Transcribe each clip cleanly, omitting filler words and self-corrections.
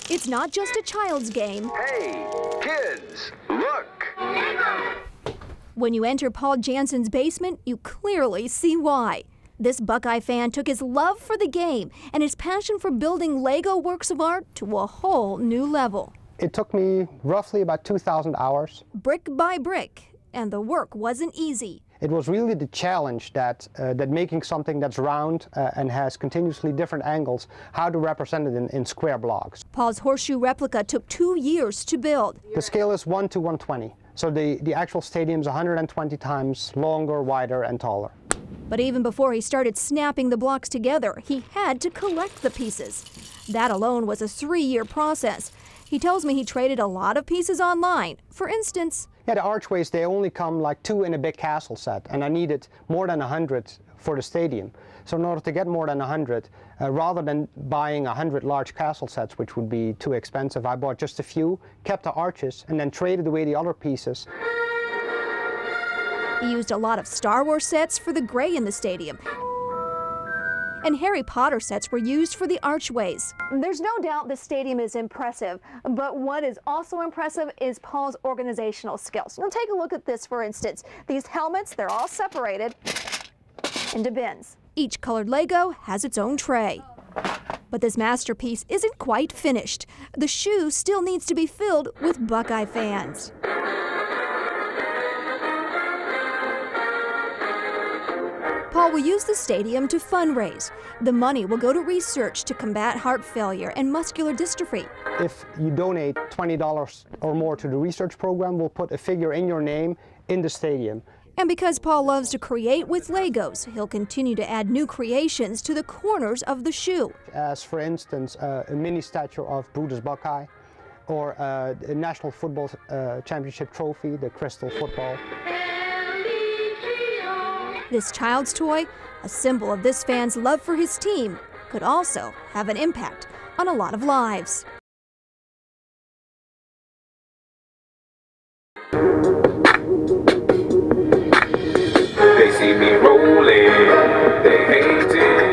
It's not just a child's game. Hey, kids, look! When you enter Paul Jansen's basement, you clearly see why. This Buckeye fan took his love for the game and his passion for building Lego works of art to a whole new level. It took me roughly about 2,000 hours. Brick by brick, and the work wasn't easy. It was really the challenge that making something that's round and has continuously different angles, how to represent it in square blocks. Paul's horseshoe replica took 2 years to build. The scale is 1 to 120, so the actual stadium is 120 times longer, wider, and taller. But even before he started snapping the blocks together, he had to collect the pieces. That alone was a 3-year process. He tells me he traded a lot of pieces online. For instance, yeah, the archways, they only come like 2 in a big castle set, and I needed more than 100 for the stadium. So in order to get more than 100, rather than buying 100 large castle sets, which would be too expensive, I bought just a few, kept the arches, and then traded away the other pieces. He used a lot of Star Wars sets for the gray in the stadium, and Harry Potter sets were used for the archways. There's no doubt the stadium is impressive, but what is also impressive is Paul's organizational skills. Now take a look at this, for instance. These helmets, they're all separated into bins. Each colored Lego has its own tray. But this masterpiece isn't quite finished. The shoe still needs to be filled with Buckeye fans. Paul will use the stadium to fundraise. The money will go to research to combat heart failure and muscular dystrophy. If you donate $20 or more to the research program, we'll put a figure in your name in the stadium. And because Paul loves to create with Legos, he'll continue to add new creations to the corners of the shoe. As for instance, a mini statue of Brutus Buckeye, or a National Football Championship trophy, the crystal football. This child's toy, a symbol of this fan's love for his team, could also have an impact on a lot of lives. They see me rolling, they hate it.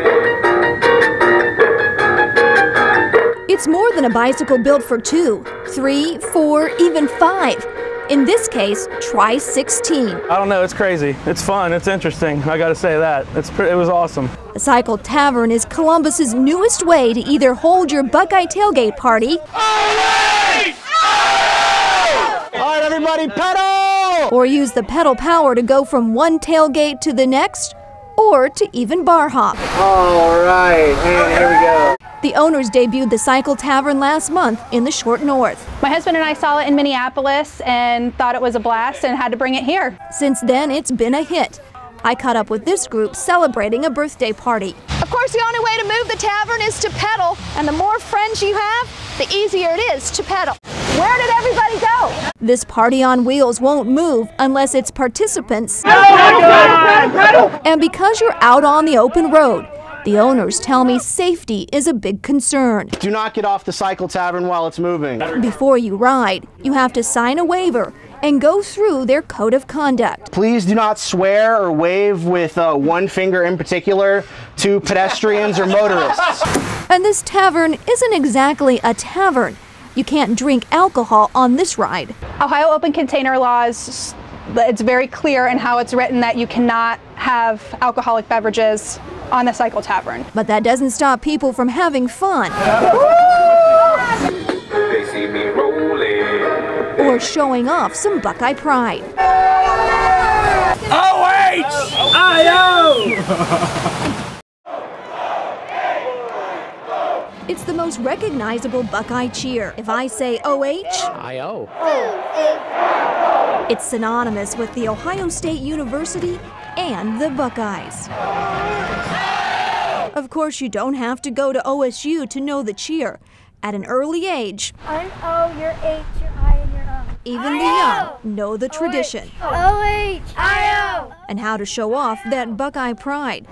It's more than a bicycle built for 2, 3, 4, even 5. In this case, try 16. I don't know, it's crazy. It's fun, it's interesting, I gotta say that. It was awesome. The Cycle Tavern is Columbus's newest way to either hold your Buckeye tailgate party, All right, everybody, pedal! or use the pedal power to go from one tailgate to the next, or to even bar hop. All right, and here we go. The owners debuted the Cycle Tavern last month in the Short North. My husband and I saw it in Minneapolis and thought it was a blast and had to bring it here. Since then, it's been a hit. I caught up with this group celebrating a birthday party. Of course, the only way to move the tavern is to pedal, and the more friends you have, the easier it is to pedal. Where did everybody go? This party on wheels won't move unless its participants. And because you're out on the open road, the owners tell me safety is a big concern. Do not get off the Cycle Tavern while it's moving. Before you ride, you have to sign a waiver and go through their code of conduct. Please do not swear or wave with one finger in particular to pedestrians or motorists. And this tavern isn't exactly a tavern. You can't drink alcohol on this ride. Ohio open container laws, it's very clear in how it's written that you cannot have alcoholic beverages on the Cycle Tavern. But that doesn't stop people from having fun. They see me rolling. Or showing off some Buckeye pride. It's the most recognizable Buckeye cheer. If I say OH, I-O. it's synonymous with the Ohio State University and the Buckeyes. Of course, you don't have to go to OSU to know the cheer. At an early age, I'm O, you're H, you're I, and you're O. even the young know the tradition O-H-I-O. and how to show off that Buckeye pride.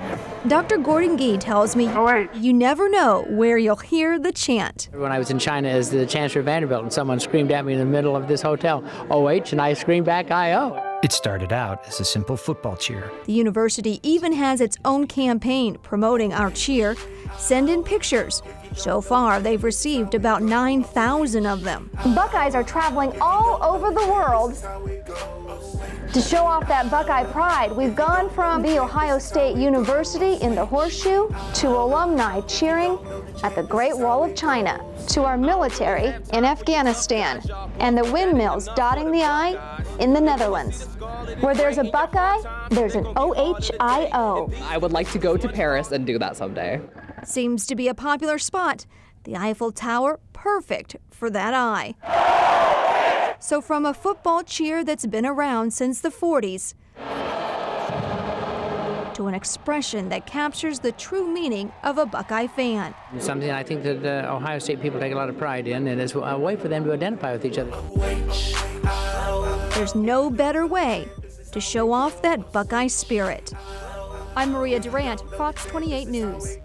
Dr. Gordon Gee tells me you never know where you'll hear the chant. When I was in China as the Chancellor of Vanderbilt and someone screamed at me in the middle of this hotel, OH, and I screamed back, I-O. It started out as a simple football cheer. The university even has its own campaign promoting our cheer. Send in pictures So far, they've received about 9,000 of them. Buckeyes are traveling all over the world to show off that Buckeye pride. We've gone from the Ohio State University in the Horseshoe to alumni cheering at the Great Wall of China, to our military in Afghanistan, and the windmills dotting the I in the Netherlands. Where there's a Buckeye, there's an OHIO. I would like to go to Paris and do that someday. Seems to be a popular spot. The Eiffel Tower, perfect for that eye. So from a football cheer that's been around since the 40s to an expression that captures the true meaning of a Buckeye fan. It's something I think that Ohio State people take a lot of pride in, and it's a way for them to identify with each other. There's no better way to show off that Buckeye spirit. I'm Maria Durant, Fox 28 News.